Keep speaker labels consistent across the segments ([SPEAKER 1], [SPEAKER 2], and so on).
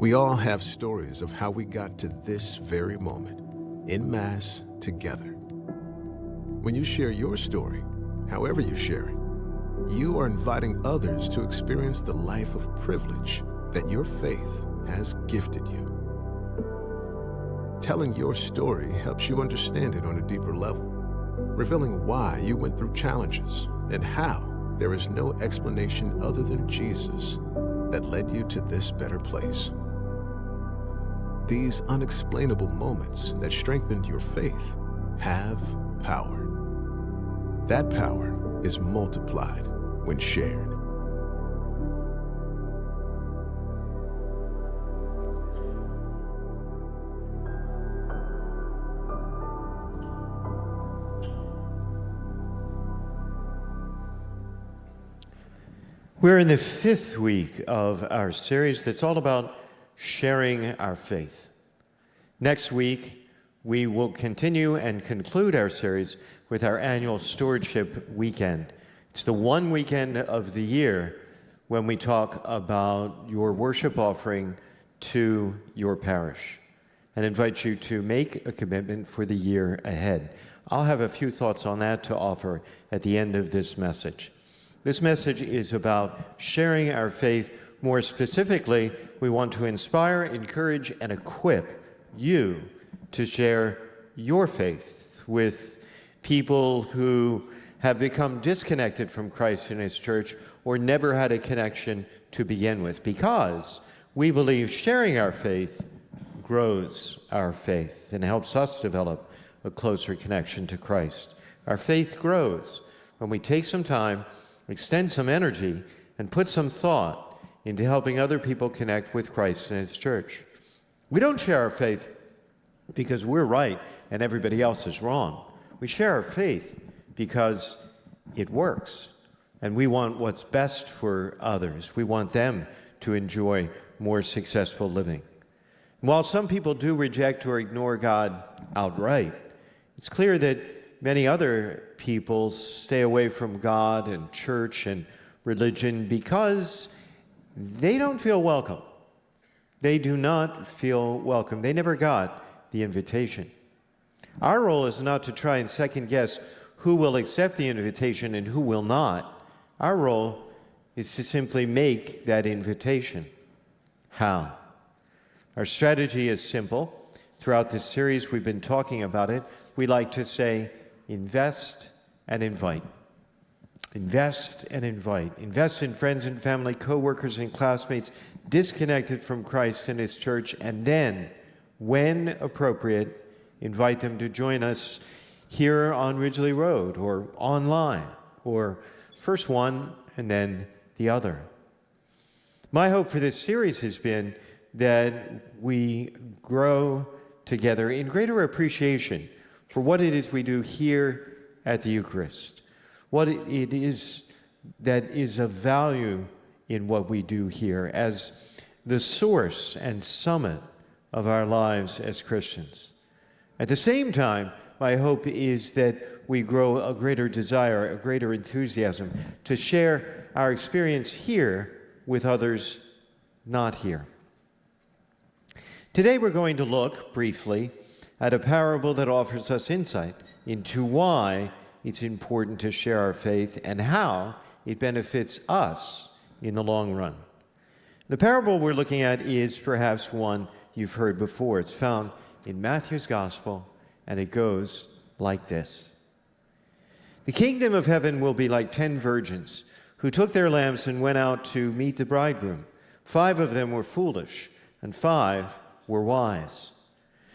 [SPEAKER 1] We all have stories of how we got to this very moment, in Mass together. When you share your story, however you share it, you are inviting others to experience the life of privilege that your faith has gifted you. Telling your story helps you understand it on a deeper level, revealing why you went through challenges and how there is no explanation other than Jesus that led you to this better place. These unexplainable moments that strengthened your faith have power. That power is multiplied when shared.
[SPEAKER 2] We're in the 5th week of our series that's all about sharing our faith. Next week, we will continue and conclude our series with our annual Stewardship Weekend. It's the one weekend of the year when we talk about your worship offering to your parish and invite you to make a commitment for the year ahead. I'll have a few thoughts on that to offer at the end of this message. This message is about sharing our faith. More specifically, we want to inspire, encourage, and equip you to share your faith with people who have become disconnected from Christ and His church or never had a connection to begin with, because we believe sharing our faith grows our faith and helps us develop a closer connection to Christ. Our faith grows when we take some time, extend some energy, and put some thought into helping other people connect with Christ and His church. We don't share our faith because we're right and everybody else is wrong. We share our faith because it works, and we want what's best for others. We want them to enjoy more successful living. And while some people do reject or ignore God outright, it's clear that many other people stay away from God and church and religion because they don't feel welcome. They do not feel welcome. They never got the invitation. Our role is not to try and second guess who will accept the invitation and who will not. Our role is to simply make that invitation. How? Our strategy is simple. Throughout this series, we've been talking about it. We like to say, invest and invite. Invest and invite. Invest in friends and family, co-workers and classmates disconnected from Christ and His church, and then, when appropriate, invite them to join us here on Ridgely Road or online, or first one and then the other. My hope for this series has been that we grow together in greater appreciation for what it is we do here at the Eucharist, what it is that is of value in what we do here as the source and summit of our lives as Christians. At the same time, my hope is that we grow a greater desire, a greater enthusiasm to share our experience here with others not here. Today we're going to look briefly at a parable that offers us insight into why it's important to share our faith and how it benefits us in the long run. The parable we're looking at is perhaps one you've heard before. It's found in Matthew's Gospel, and it goes like this. The kingdom of heaven will be like 10 virgins who took their lamps and went out to meet the bridegroom. 5 of them were foolish, and 5 were wise.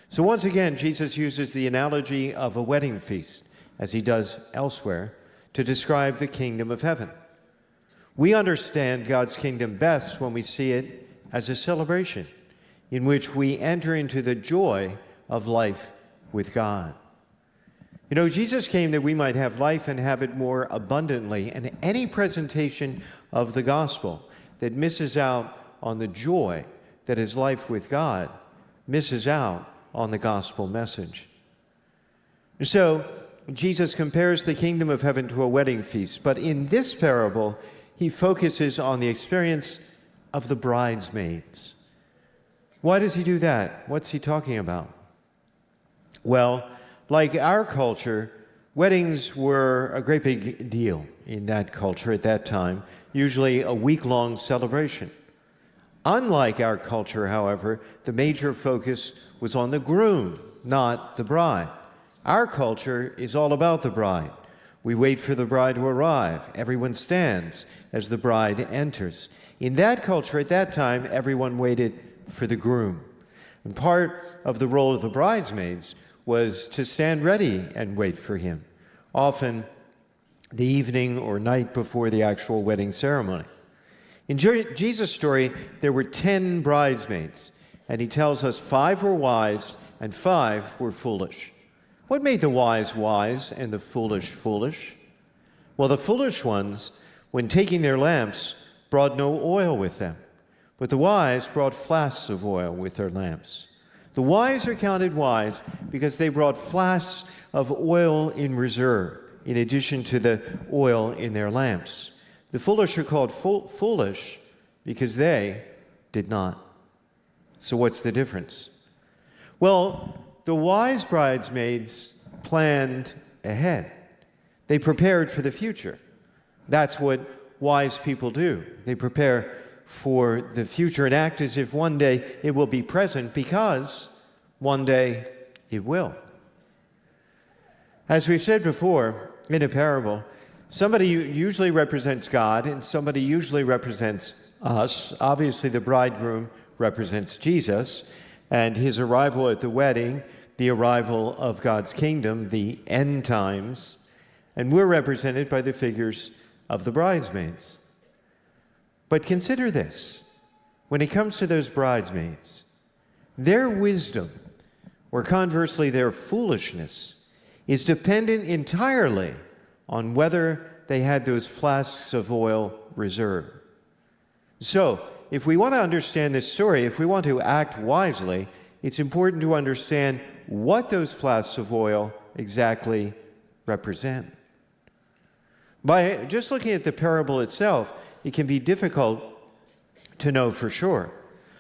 [SPEAKER 2] So once again, Jesus uses the analogy of a wedding feast, as he does elsewhere, to describe the kingdom of heaven. We understand God's kingdom best when we see it as a celebration in which we enter into the joy of life with God. You know, Jesus came that we might have life and have it more abundantly, and any presentation of the gospel that misses out on the joy that is life with God misses out on the gospel message. So, Jesus compares the kingdom of heaven to a wedding feast, but in this parable, he focuses on the experience of the bridesmaids. Why does he do that? What's he talking about? Well, like our culture, weddings were a great big deal in that culture at that time, usually a week-long celebration. Unlike our culture, however, the major focus was on the groom, not the bride. Our culture is all about the bride. We wait for the bride to arrive. Everyone stands as the bride enters. In that culture, at that time, everyone waited for the groom. And part of the role of the bridesmaids was to stand ready and wait for him, often the evening or night before the actual wedding ceremony. In Jesus' story, there were 10 bridesmaids, and he tells us 5 were wise and 5 were foolish. What made the wise wise and the foolish foolish? Well, the foolish ones, when taking their lamps, brought no oil with them, but the wise brought flasks of oil with their lamps. The wise are counted wise because they brought flasks of oil in reserve, in addition to the oil in their lamps. The foolish are called foolish because they did not. So what's the difference? Well, the wise bridesmaids planned ahead. They prepared for the future. That's what wise people do. They prepare for the future and act as if one day it will be present, because one day it will. As we've said before, in a parable, somebody usually represents God and somebody usually represents us. Obviously, the bridegroom represents Jesus and his arrival at the wedding, the arrival of God's kingdom, the end times, and we're represented by the figures of the bridesmaids. But consider this. When it comes to those bridesmaids, their wisdom, or conversely their foolishness, is dependent entirely on whether they had those flasks of oil reserved. So, if we want to understand this story, if we want to act wisely, it's important to understand what those flasks of oil exactly represent. By just looking at the parable itself, it can be difficult to know for sure.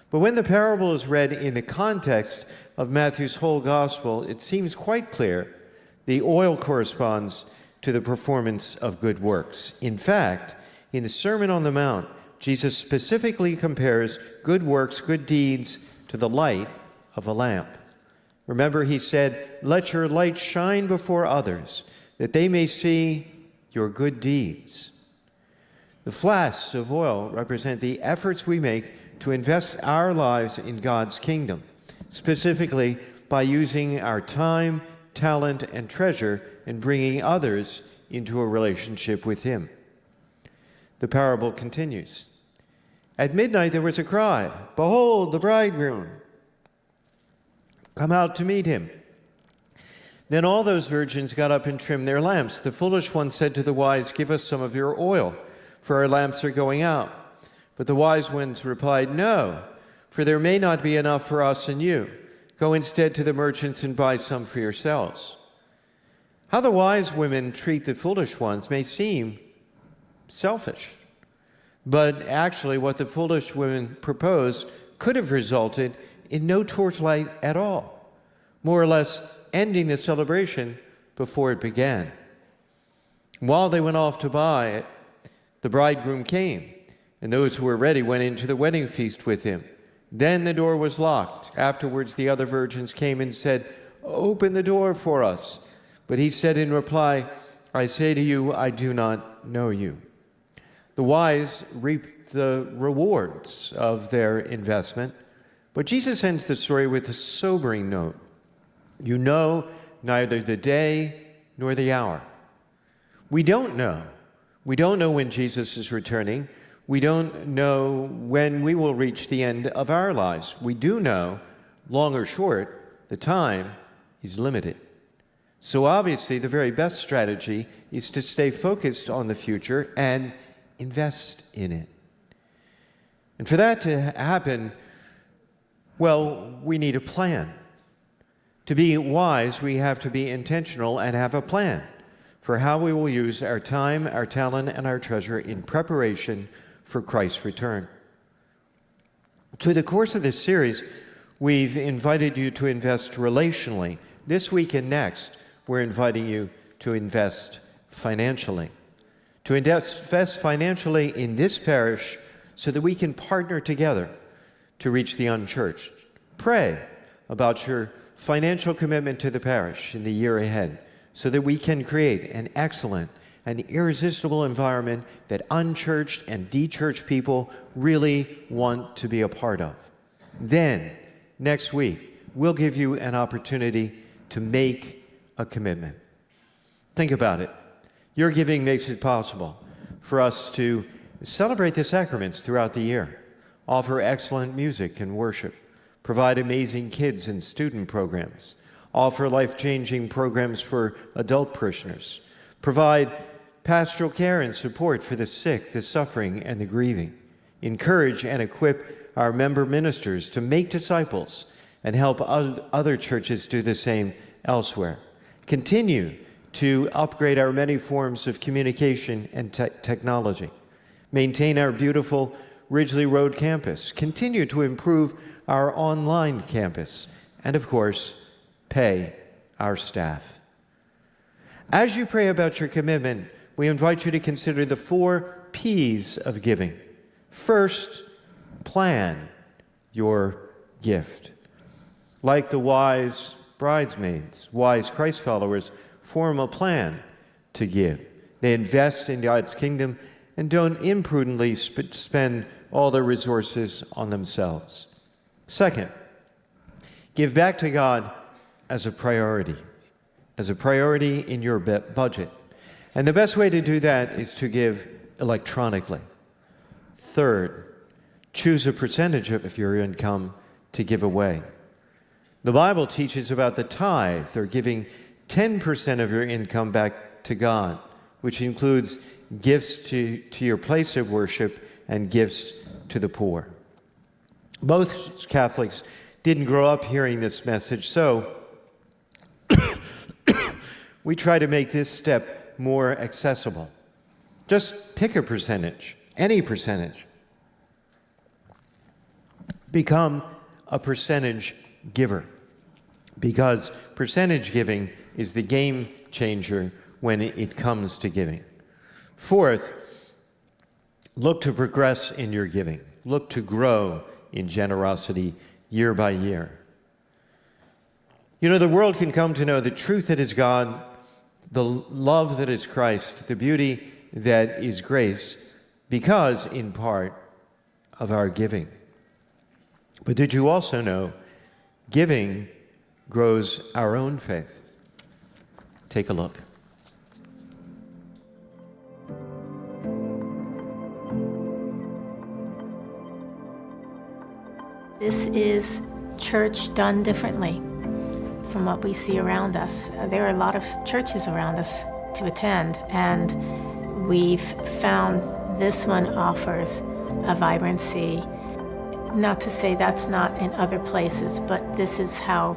[SPEAKER 2] But when the parable is read in the context of Matthew's whole gospel, it seems quite clear the oil corresponds to the performance of good works. In fact, in the Sermon on the Mount, Jesus specifically compares good works, good deeds, to the light of a lamp. Remember, he said, "Let your light shine before others, that they may see your good deeds." The flasks of oil represent the efforts we make to invest our lives in God's kingdom, specifically by using our time, talent, and treasure in bringing others into a relationship with him. The parable continues. At midnight there was a cry, "Behold, the bridegroom! Come out to meet him." Then all those virgins got up and trimmed their lamps. The foolish one said to the wise, "Give us some of your oil, for our lamps are going out." But the wise ones replied, "No, for there may not be enough for us and you. Go instead to the merchants and buy some for yourselves." How the wise women treat the foolish ones may seem selfish, but actually what the foolish women proposed could have resulted in no torchlight at all, more or less ending the celebration before it began. While they went off to buy it, the bridegroom came, and those who were ready went into the wedding feast with him. Then the door was locked. Afterwards the other virgins came and said, "Open the door for us." But he said in reply, "I say to you, I do not know you." The wise reap the rewards of their investment, but Jesus ends the story with a sobering note. You know neither the day nor the hour. We don't know. We don't know when Jesus is returning. We don't know when we will reach the end of our lives. We do know, long or short, the time is limited. So obviously, the very best strategy is to stay focused on the future and invest in it. And for that to happen, well, we need a plan. To be wise, we have to be intentional and have a plan for how we will use our time, our talent, and our treasure in preparation for Christ's return. Through the course of this series, We've invited you to invest relationally. This week and next, we're inviting you to invest financially. To invest financially in this parish so that we can partner together to reach the unchurched. Pray about your financial commitment to the parish in the year ahead so that we can create an excellent and irresistible environment that unchurched and de-churched people really want to be a part of. Then, next week, we'll give you an opportunity to make a commitment. Think about it. Your giving makes it possible for us to celebrate the sacraments throughout the year, offer excellent music and worship, provide amazing kids and student programs, offer life-changing programs for adult parishioners, provide pastoral care and support for the sick, the suffering, and the grieving, encourage and equip our member ministers to make disciples and help other churches do the same elsewhere. Continue to upgrade our many forms of communication and technology. Maintain our beautiful Ridgely Road campus. Continue to improve our online campus. And of course, pay our staff. As you pray about your commitment, we invite you to consider the 4 P's of giving. First, plan your gift. Like the wise bridesmaids, wise Christ followers form a plan to give. They invest in God's kingdom and don't imprudently spend all their resources on themselves. Second, give back to God as a priority in your budget. And the best way to do that is to give electronically. Third, choose a percentage of your income to give away. The Bible teaches about the tithe, or giving 10% of your income back to God, which includes gifts to your place of worship and gifts to the poor. Most Catholics didn't grow up hearing this message, so we try to make this step more accessible. Just pick a percentage, any percentage. Become a percentage giver, because percentage giving is the game changer when it comes to giving. Fourth, look to progress in your giving. Look to grow in generosity year by year. You know, the world can come to know the truth that is God, the love that is Christ, the beauty that is grace, because, in part, of our giving. But did you also know giving grows our own faith? Take a look.
[SPEAKER 3] This is church done differently from what we see around us. There are a lot of churches around us to attend, and we've found this one offers a vibrancy. Not to say that's not in other places, but this is how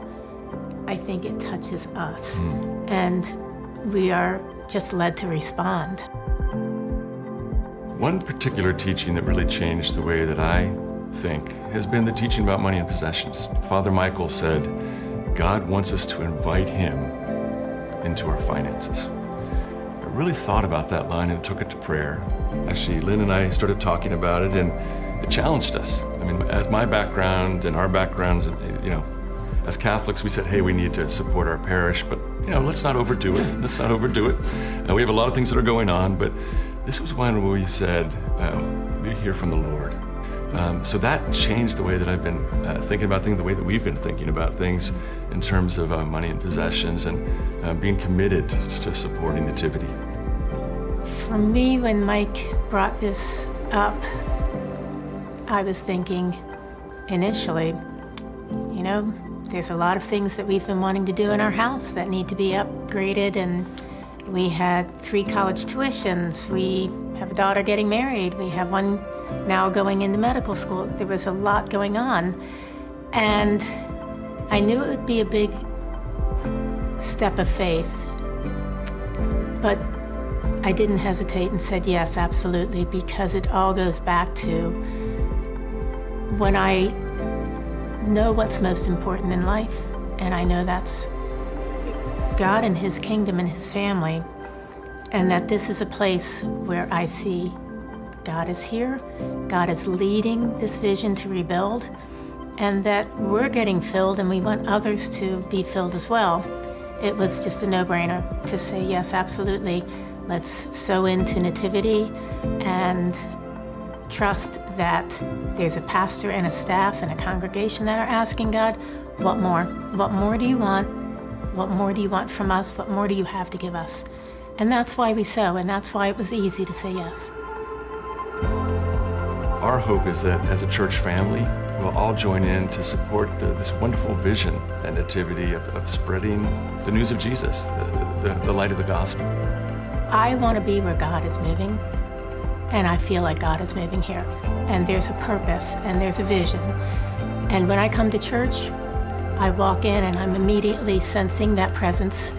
[SPEAKER 3] I think it touches us. And we are just led to respond.
[SPEAKER 4] One particular teaching that really changed the way that I think has been the teaching about money and possessions. Father Michael said, God wants us to invite him into our finances. I really thought about that line and took it to prayer. Actually, Lynn and I started talking about it, and it challenged us. I mean, as my background and our backgrounds, you know, as Catholics, we said, hey, we need to support our parish, but, you know, let's not overdo it. Let's not overdo it. We have a lot of things that are going on, but this was one where we said, we hear from the Lord. So that changed the way that I've been thinking about things, the way that we've been thinking about things in terms of money and possessions, and being committed to supporting Nativity.
[SPEAKER 3] For me, when Mike brought this up, I was thinking initially, you know, there's a lot of things that we've been wanting to do in our house that need to be upgraded, and we had 3 college tuitions, we have a daughter getting married, we have one now going into medical school. There was a lot going on, and I knew it would be a big step of faith, but I didn't hesitate and said yes, absolutely, because it all goes back to when I know what's most important in life, and I know that's God and His kingdom and His family, and that this is a place where I see God is here, God is leading this vision to rebuild, and that we're getting filled and we want others to be filled as well. It was just a no-brainer to say, yes, absolutely, let's sow into Nativity and trust that there's a pastor and a staff and a congregation that are asking God, what more? What more do you want? What more do you want from us? What more do you have to give us? And that's why we sow, and that's why it was easy to say yes.
[SPEAKER 4] Our hope is that as a church family, we'll all join in to support this wonderful vision at Nativity of spreading the news of Jesus, the light of the gospel.
[SPEAKER 3] I want to be where God is moving, and I feel like God is moving here. And there's a purpose, and there's a vision. And when I come to church, I walk in and I'm immediately sensing that presence.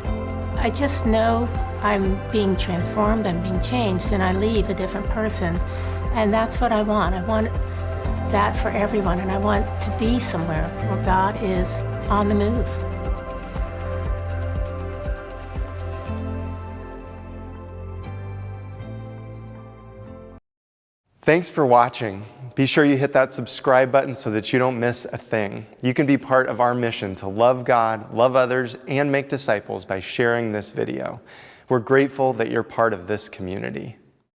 [SPEAKER 3] I just know I'm being transformed, I'm being changed, and I leave a different person. And that's what I want. I want that for everyone, and I want to be somewhere where God is on the move.
[SPEAKER 5] Thanks for watching. Be sure you hit that subscribe button so that you don't miss a thing. You can be part of our mission to love God, love others, and make disciples by sharing this video. We're grateful that you're part of this community.